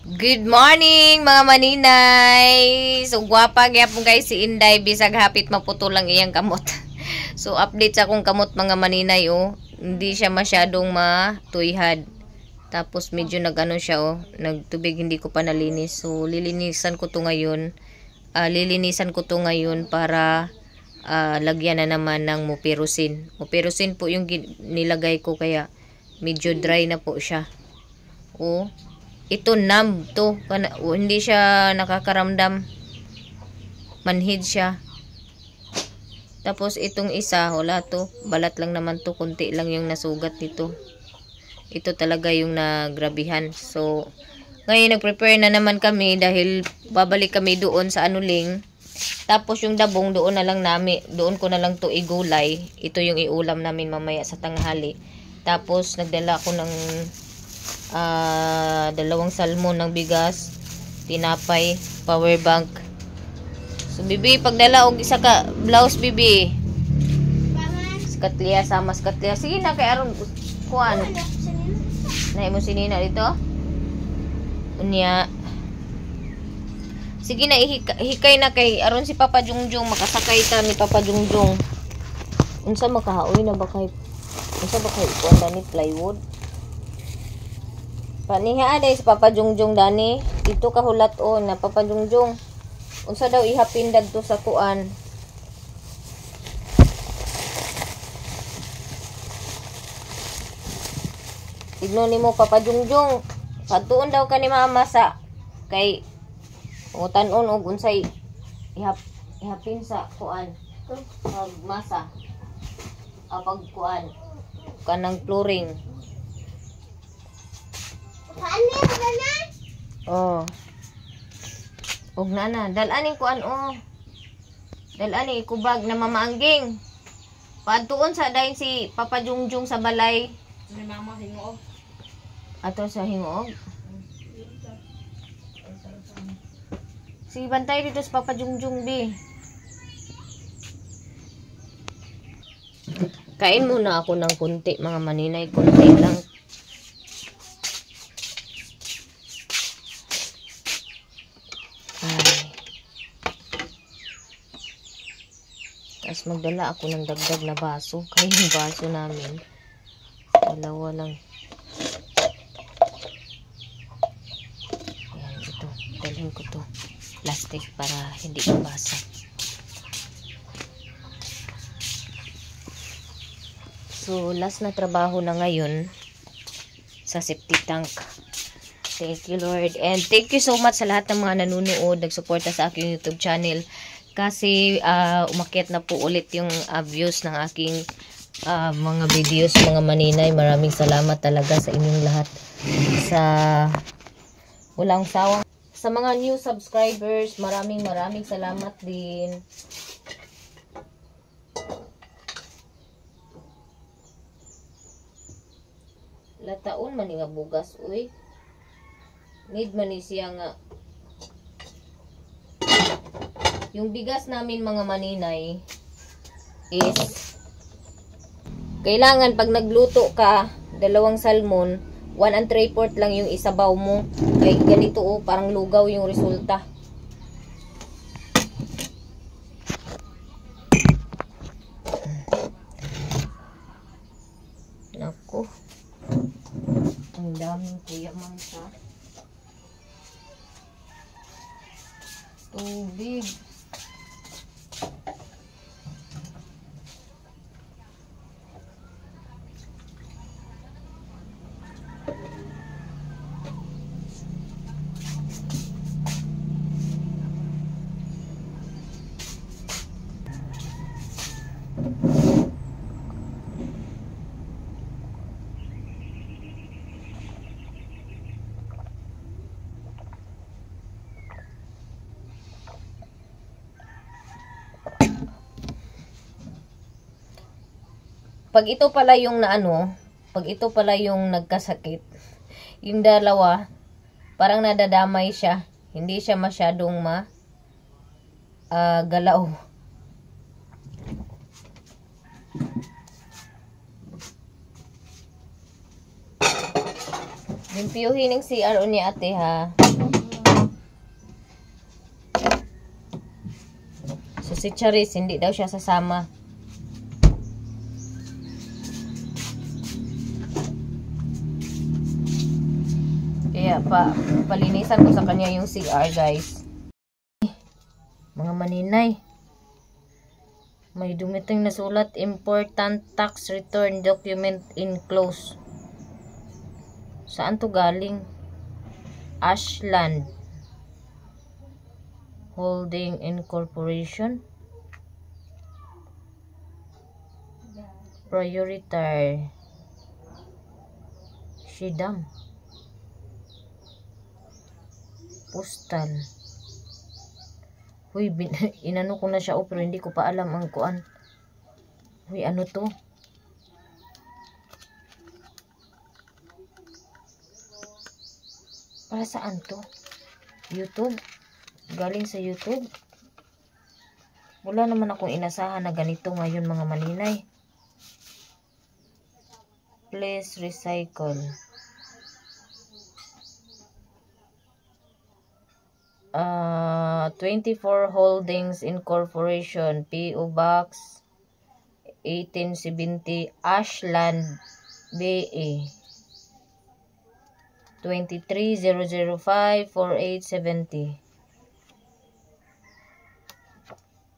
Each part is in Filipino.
Good morning mga maninay. So gwapa gyapon guys si Inday bisag hapit maputo lang iyang kamot. So update sa akong kamot mga maninay oh. Hindi siya masyadong matuyhad. Tapos medyo nagano siya oh, nagtubig hindi ko pa nalinis. So lilinisan ko to ngayon. Para lagyan na naman ng Mupirocin. Mupirocin po yung nilagay ko kaya medyo dry na po siya. Oh. Ito numb to. Hindi siya nakakaramdam. Manhid siya. Tapos itong isa, wala to. Balat lang naman to. Kunti lang yung nasugat nito. Ito talaga yung nagrabihan. So, ngayon nag-prepare na naman kami dahil babalik kami doon sa Anuling. Tapos yung dabong doon na lang namin. Doon ko na lang to igulay. Ito yung iulam namin mamaya sa tanghali. Tapos nagdala ko ng 2 salmon ng bigas, tinapay, power bank. So bibi pagdala og isa ka blouse bibi. Skatliya sama skatliya. Sige na kay aron kuan. Na imo sinina dito. Unya. Sige na hikay na kay aron si Papa Jungjung makasakay ta ni Papa Jungjung. Unsa makahaoy na ba kay kuan ni plywood? Paniha aday si Papa Jungjung dani. Dito kahulat o na Papa Jungjung. Unsa daw ihapin dagto sa kuan. Tignon nimo Papa Jungjung. Patuon daw ka ni mama sa kay utan-on og unsay ihapin sa kuan. Pag masa. Pag kuan. Kanang flooring. Oh. Og nana, dalaning kuan oh. Dalani kubag na mamaangging. Paadtuon sa dayon si Papa Jungjung sa balay. Ni mama hingoog. Ato sa hingoog. Si bantay dito sa Papa Jungjung bi. Kain muna ako ng kunti mga maninay, kunti lang. Tapos magdala ako ng dagdag na baso. Kaya yung baso namin, 2 lang. Ayan, ito. Dalhin ko to. Plastic para hindi mabasa. So, last na trabaho na ngayon sa septic tank. Thank you, Lord. And thank you so much sa lahat ng mga nanonood, nagsuporta sa aking YouTube channel. Kasi umakyat na po ulit yung views ng aking mga videos, mga maninay. Maraming salamat talaga sa inyong lahat. Sa walang sawang. Sa mga new subscribers, maraming salamat din. Lataon man nga bugas, uy. Need man siya nga. Yung bigas namin mga maninay is kailangan pag nagluto ka 2 salmon, 1 3/4 lang yung isabaw mo. Kaya ganito oh, parang lugaw yung resulta. Naku. Ang daming kuya mangsa. Tubig. Pag ito pala yung pag ito pala yung nagkasakit, yung dalawa, parang nadadamay siya. Hindi siya masyadong galaw. Limpiyuhin ng CR ni ate ha. Si Charis, hindi daw siya sasama. Kaya palinisan ko sa kanya yung CR, guys. Mga maninay. May dumiting na sulat, important tax return document enclosed. Saan to galing? Ashland Holding Incorporation. Priority Shidam. Postal. Huy, inano ko na siya pero hindi ko pa alam ang kuan. Huy, ano to? Para saan to? YouTube? Galing sa YouTube? Wala naman akong inasahan na ganito ngayon, mga maninay. Please recycle. 24 Holdings Incorporation, P.O. Box 1870, Ashland, BA 23-005-4870.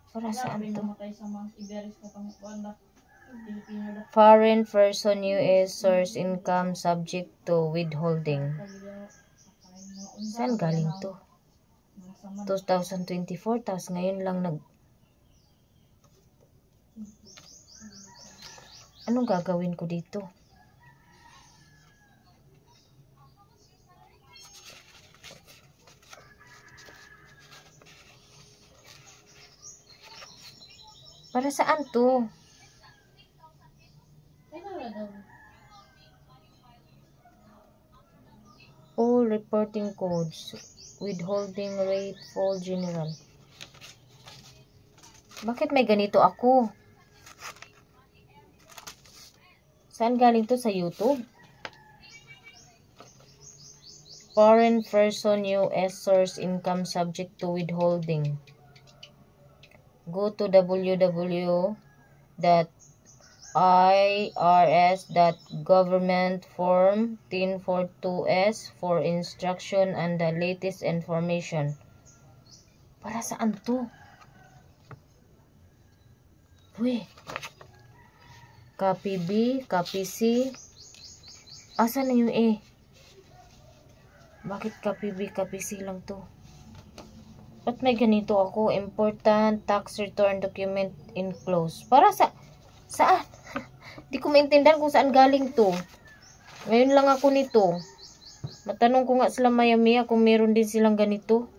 Para saan to? Foreign person US source income subject to withholding. Saan galing to? 2024, tapos ngayon lang anong gagawin ko dito? Para saan to? All reporting codes. Withholding rate for general. Bakit may ganito ako? Saan galing to? Sa YouTube? Foreign person US source income subject to withholding. Go to www.irs.governmentform 1042S for instruction and the latest information. Para saan to? Uy. Copy B, copy C. Asan na yung A? Bakit copy B, copy C lang to? Ba't may ganito ako? Important tax return document enclosed. Para saan? Di ko maintindihan kung saan galing to. Ngayon lang ako nito. Matanong ko nga sila maya-maya kung meron din silang ganito.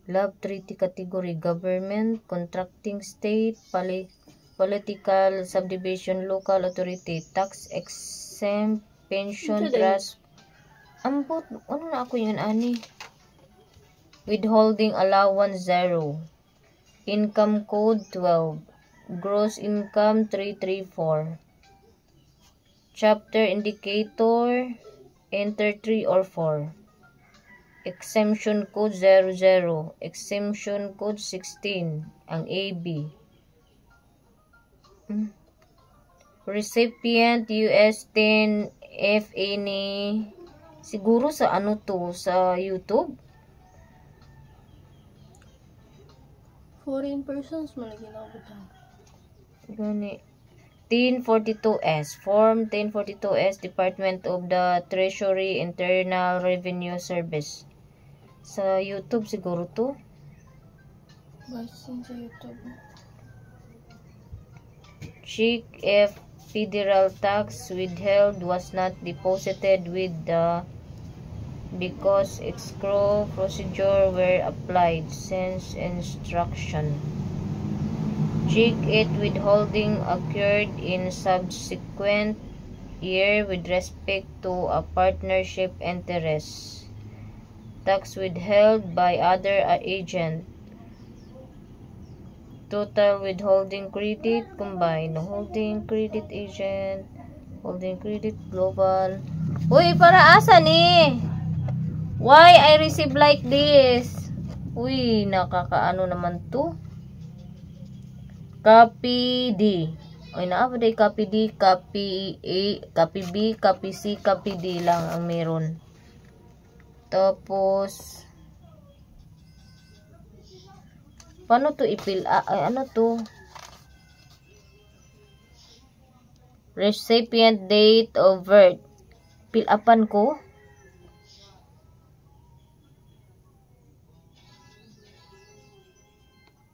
Love Treaty Category Government, Contracting State, Political Subdivision, Local Authority, Tax Exempt, Pension, Trust. Ambot, ano na ako yun, ani? Withholding allowance 0. Income code 12. Gross income 334. Chapter indicator, enter 3 or 4. Exemption code 00. Exemption code 16. Ang AB. Recipient US 10 if any. Siguro sa ano to? Sa YouTube? Foreign persons malagi na ako ta. Gani. 1042S. Form 1042S, Department of the Treasury, Internal Revenue Service. Sa YouTube siguro to? Basin sa YouTube. Check if federal tax withheld was not deposited with the because escrow procedure were applied since instruction. Check it withholding occurred in subsequent year with respect to a partnership interest. Tax withheld by other agent. Total withholding credit combined. Holding credit agent. Holding credit global. Uy, para asa ni? Why I receive like this? Uy, nakakaano naman to. Copy D. Ay, naapa day copy D, copy A, copy B, copy C, copy D lang ang meron. Tapos, paano to ipil? Ay, ano to? Recipient date of birth. Pilapan ko.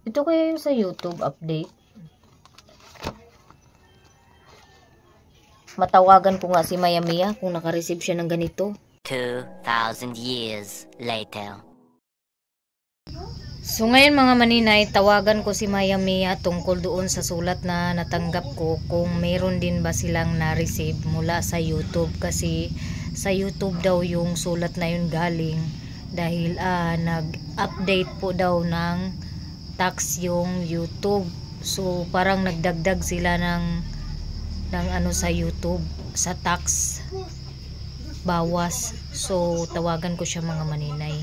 Ito kaya yung sa YouTube update. Matawagan ko nga si Maya Mia kung naka-receive siya ng ganito. 2,000 years later. So ngayon mga maninay, tawagan ko si Maya Mia tungkol doon sa sulat na natanggap ko kung meron din ba silang na-receive mula sa YouTube, kasi sa YouTube daw yung sulat na yun galing dahil nag-update po daw ng tax yung YouTube. So parang nagdagdag sila ng ano sa YouTube sa tax, bawas. So tawagan ko siya mga maninay.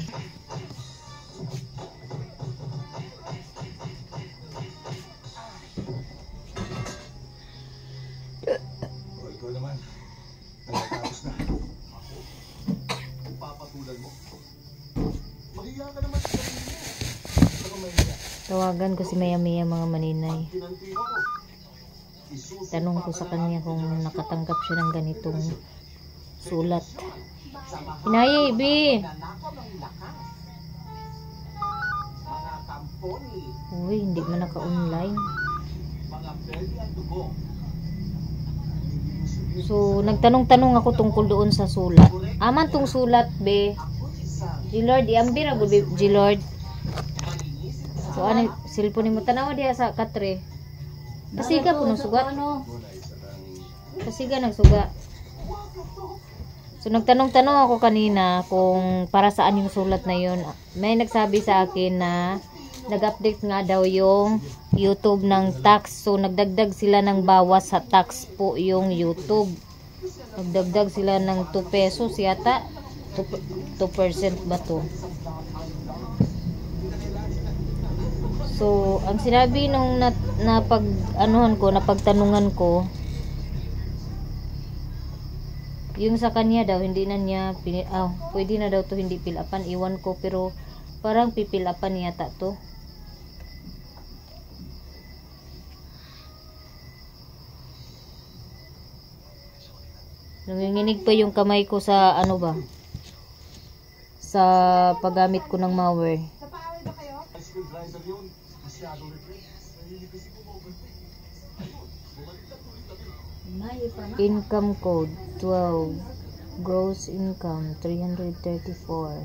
Ikaw naman, nagtatapos na. Papatulan mo. Mahiya ka naman sa sarili mo. Ano mahiya? Tawagan ko si Maya Mia mga maninay. Tinanti mo ko. Tanong ko sa kanya kung nakatanggap siya ng ganitong sulat. Hinay, Bi! Uy, hindi man naka-online. So, nagtanong-tanong ako tungkol doon sa sulat. Aman tong sulat, Be. G-Lord, iambira ko, G-Lord. So, ano, cellphone mo tanawa diya sa katre. Pasiga po ng sugat. Pasiga nagsuga. So, nagtanong-tanong ako kanina kung para saan yung sulat na yun. May nagsabi sa akin na nag-update nga daw yung YouTube ng tax. So, nagdagdag sila ng bawas sa tax po yung YouTube. Nagdagdag sila ng 2 pesos yata. 2% ba to? So, ang sinabi nung napagtanungan ko, yung sa kanya daw, hindi na niya, pwede na daw to hindi pilapan. Iwan ko, pero parang pipilapan yata to. Nanginginig pa yung kamay ko sa ano ba? Sa paggamit ko ng malware. Income code 12. Gross income 334.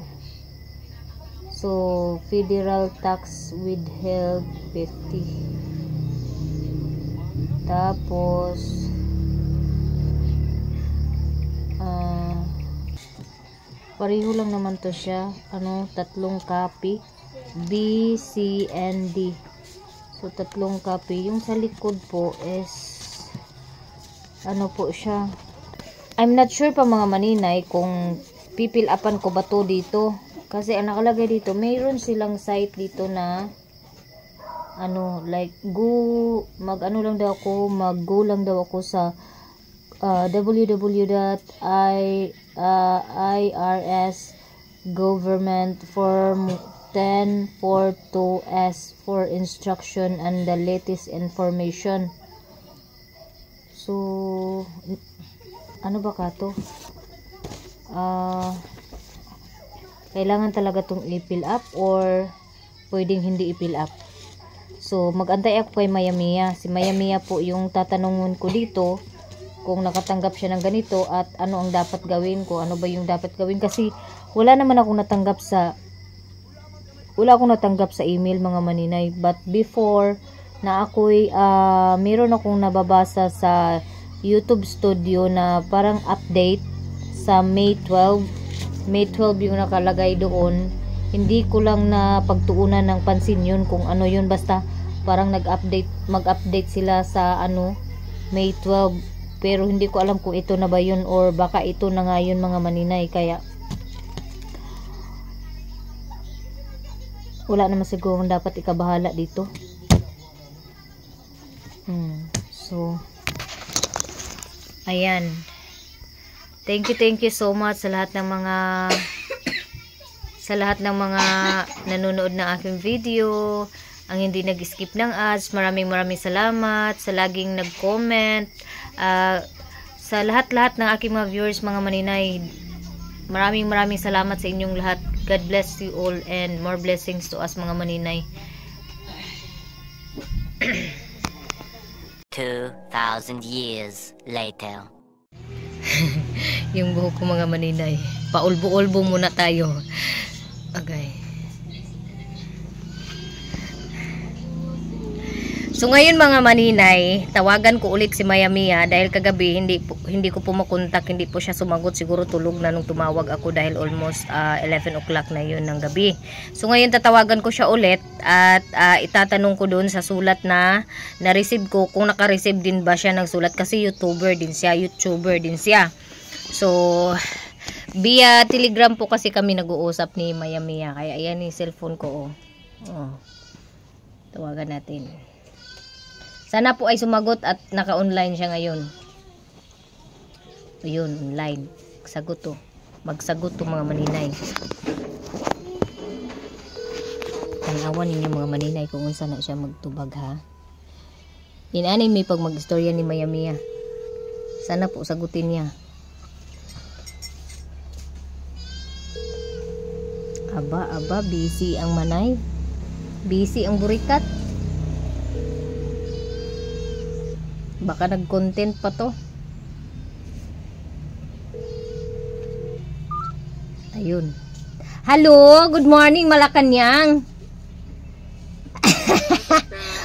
So, federal tax withheld 50. Tapos pareho lang naman to siya. Ano, 3 copy. B, C, and D. So, 3 copy. Yung sa likod po is ano po siya. I'm not sure pa mga maninay kung pipilapan ko ba to dito. Kasi ang nakalagay dito, mayroon silang site dito na ano, like go lang daw ako sa www.irs government form 1042S for instruction and the latest information. So, ano ba ka to? Kailangan talaga tong i-fill up or pwedeng hindi i-fill up. So, mag-antay ako kay Maya Mia. Si Maya Mia po yung tatanungin ko dito kung nakatanggap siya ng ganito at ano ang dapat gawin ko. Ano ba yung dapat gawin? Kasi wala naman akong natanggap sa email mga maninay. But before na ako'y meron akong nababasa sa YouTube Studio na parang update sa May 12 yung nakalagay doon. Hindi ko lang na pagtuunan ng pansin yun kung ano yun, basta parang mag-update sila sa ano May 12, pero hindi ko alam kung ito na ba yun or baka ito na nga yun mga maninay. Kaya Wala naman siguro dapat ikabahala dito. So, ayan. Thank you so much sa lahat ng mga nanonood ng aking video, ang hindi nag-skip ng ads. Maraming salamat sa laging nag-comment. Sa lahat-lahat ng aking mga viewers, mga maninay, maraming salamat sa inyong lahat. God bless you all and more blessings to us, mga maninay. 2,000 years later. Yung buhok ko, mga maninay, paulbo-ulbo muna tayo. Okay. So ngayon, mga maninay, tawagan ko ulit si Maya Mia dahil kagabi hindi ko po makontak, hindi po siya sumagot. Siguro tulog na nung tumawag ako dahil almost 11 o'clock na yun ng gabi. So ngayon tatawagan ko siya ulit at itatanong ko doon sa sulat na na-receive ko kung naka-receive din ba siya ng sulat, kasi YouTuber din siya. So via Telegram po kasi kami nag-uusap ni Maya Mia, kaya ayan yung cellphone ko. Tawagan natin. Sana po ay sumagot at naka-online siya ngayon. Ayun, online. Sagot to. Magsagot to, mga maninay. Tanawan ninyo, mga maninay, kung unsa na siya magtubag, ha. Inanay may pag mag-istorya ni Maya Mia. Sana po sagutin niya. Aba, busy ang manay. Busy ang burikat. Baka nag-content pa to. Ayun. Hello, good morning, Malacanang.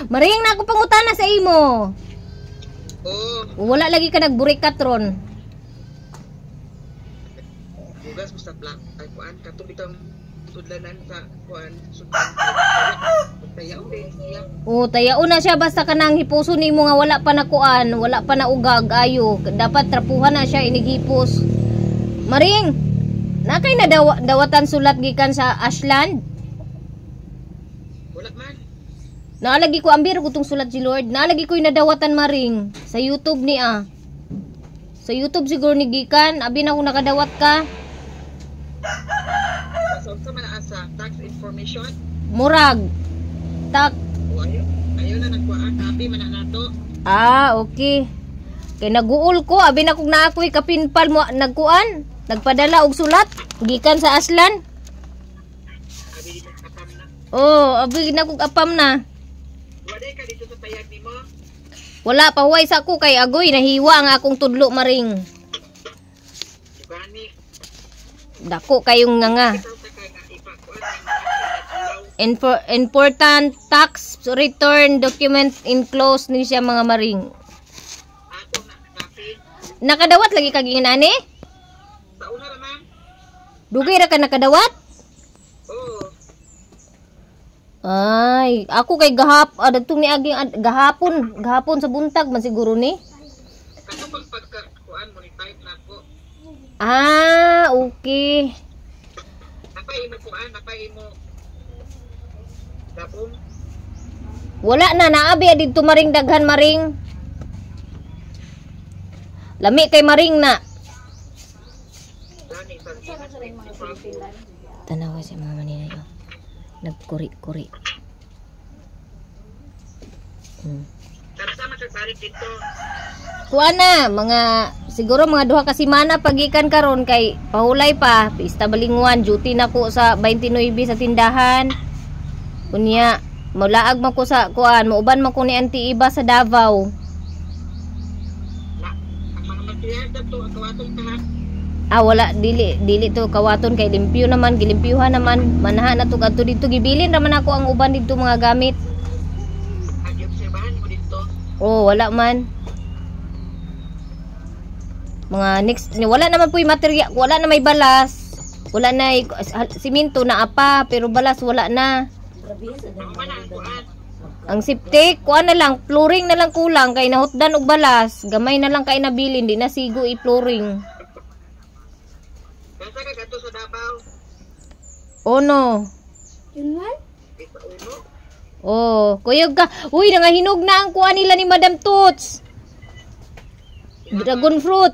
Maring na ako pangutana sa imo. Wala lagi ka nagburikat ron. Bugas mo sa black. Ay, kuan, katong bitang sudlanan sa kuan, sudlan. Tayaw din siya. Tayaw na siya, basta kanang hipuso nimo nga wala pa na kuan, wala pa na ugag ayo. Dapat trapuhan na siya inighipos. Maring, nakay na dawatan sulat gikan sa Ashland? Wala man. Naalagi ko ambir ko tong sulat si Lord. Naalagi ko nadawatan, Maring sa YouTube niya. Sa YouTube siguro ni gikan, abi na kung nakadawat ka. So, sa mga asa tax information. Murag. Tak. Ayaw na nagkuhaan. Happy man na nato. Okay. Kay naguol ko, abi na kung naakoy kapinpal mo nagkuan. Nagpadala og sulat gikan sa Aslan. Abi dito kapam na. Abi na kog apam na. Wala ka dito sa tayag nimo. Wala pa huway sa ako kay agoy nahiwa ang akong tudlo, Maring. Gani. Dako kayong nga. Important tax return document enclosed ni siya, mga Maring. Ato na copy. Nakadawat lagi ka ginani? Sa una naman. Dugay ra ka nakadawat? Ay, ako kay dagtong ni aging gahapon sa buntag man siguro ni. Ano pagkuan mo ni type na po? Okay. Napay mo kuan, napay mo. Dabong. Wala na, naabi dito, Maring, daghan, Maring. Lami kay Maring na. Tanawa si mga maninay. Nagkuri-kuri. Sama sa salit dito. Kuha na, siguro mga duha ka semana pagikan karon kay pahulay pa. Pista Balingwan, duty na ko sa 29 sa tindahan. Kunya, mulaag man ko sa kuan, mauban man ko ni Auntie Iba sa Davao. Ang mga material dato ang kawaton ka ha. Wala, dili to kawaton kay limpyo naman, gilimpyuhan naman. Manaha na to kadto dito, gibilin raman ako ang uban dito mga gamit. Agi-obserbahan mo dito. Wala man. Mga next, wala naman po yung material, wala na may balas. Wala na simento na apa, pero balas wala na. Ang septic, kuan na lang, flooring na lang kulang kay nahutdan og balas. Gamay na lang kay nabilin, di na sigo i-flooring. Kasa ka gato sa Davao. No. Yun man? Oh, kuyog ka. Uy, nangahinog na ang kuha nila ni Madam Toots. Dragon fruit.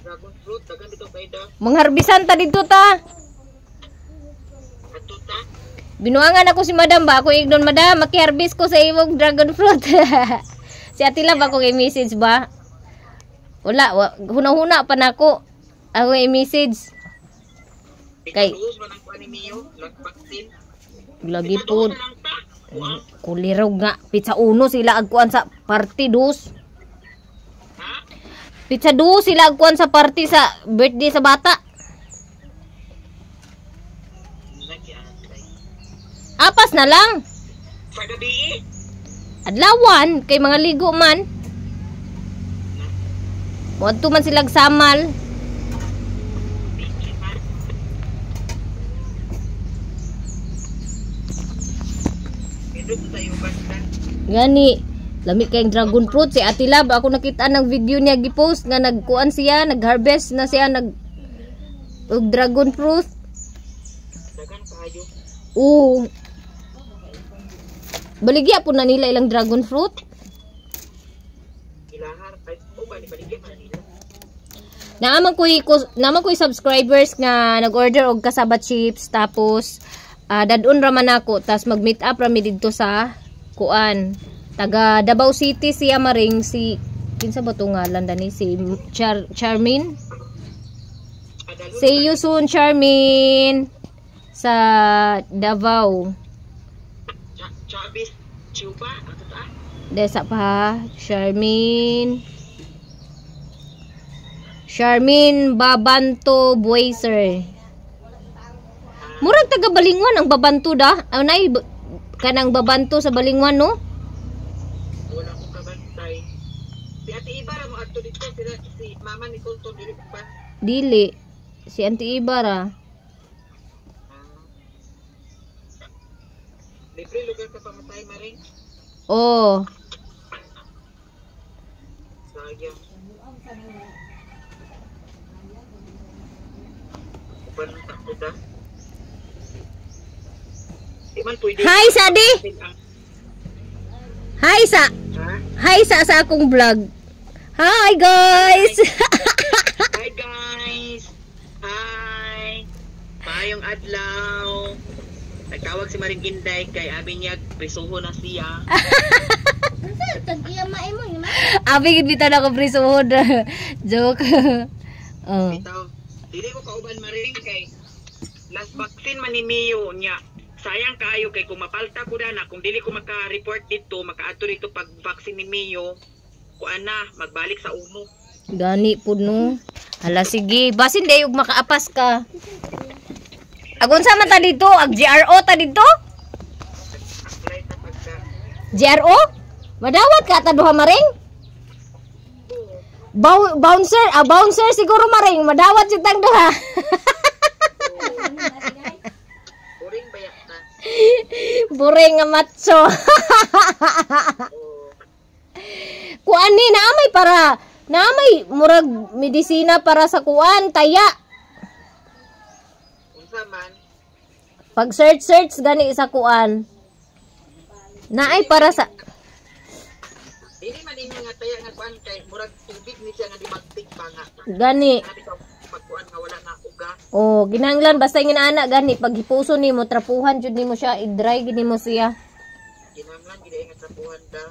Dragon fruit, dagan dito kay da. Mangharbisan ta dito ta. Ato ta. Binuangan ako si Madam ba? Ako ignon Madam, makiharbis ko sa imong dragon fruit. Si Ate Love ako i-message ba? Wala, huna-huna pa na ako. Ako i-message. Kay Ikaduos man ang kuha ni Mio, vaccine. lagi po. Lang ta. Kuliraw nga. Pizza uno sila agkuan sa party dos. Ha? Pizza 2 sila agkuan sa party sa birthday sa bata. Lagi atay. Apas na lang. Sa gabi Adlawan kay mga ligo man. Moadto man sila samal. Medyo tayo basta. Gani, lami kayong dragon fruit. Si Ate Love, ako nakita ng video niya gipost nga nagkuan siya, nagharvest na siya og dragon fruit. Dagan kayo. Oo. Baligya po na nila ilang dragon fruit. Ilahar kay ba ni baligyan man nila. Naman ko'y subscribers nga nag-order og kasaba chips tapos dadun raman ako tas mag-meet up rami didto sa kuan. Taga Davao City siya maring si kinsa ba to ngalan dani si Charmin. See you soon Charmin sa Davao. Chabis Chuba ato ta. Desa pa Charmin Babanto Buiser. Murag taga Balingwan ang Babanto da. Nay kanang Babanto sa Balingwan no? Wala ko kabantay. Si Ate Iba ra mo adto dito si Mama ni Colton dili pa. Dili. Si Auntie Ibarra. Libre lugar ka pamatay maring. Oh. Sayang. Banta ko da. Di man pwede. Hi Sadi. Hi sa. Ha? Hi sa akong vlog. Hi guys. Hi guys. Hi. Paayong adlaw. Nagtawag si Maring Inday kay abi niya prisuho na siya. Abi gid bitaw na ko prisuhod. Joke. Oh. Bitaw, dili ko kauban Maring kay last vaccine man ni Mio niya. Sayang kaayo kay kung mapalta ko na kung dili ko maka-report dito, maka-adto dito pag vaccine ni Mio, kuan na magbalik sa uno. Gani pud no. Hala sige, basin day ug makaapas ka. Agon sa man ta dito, ag GRO ta dito? Apply ta pagka. GRO? Madawat ka ta duha maring? Bouncer siguro maring, madawat jud tang duha. Boring bayak na. Buring nga macho. Kuan ni naamay murag medisina para sa kuan taya. Unsa man? Pag search gani sa kuan. Naay para sa Dili man ini nga taya nga kuan kay murag tubig ni siya nga di magtik pa nga. gani. Sabi ko pagkuan nga wala na uga. Oh, ginanglan basta yung ana gani pag hipuso nimo trapuhan jud nimo siya i-dry gid nimo siya. Kinamlan gid nga trapuhan da.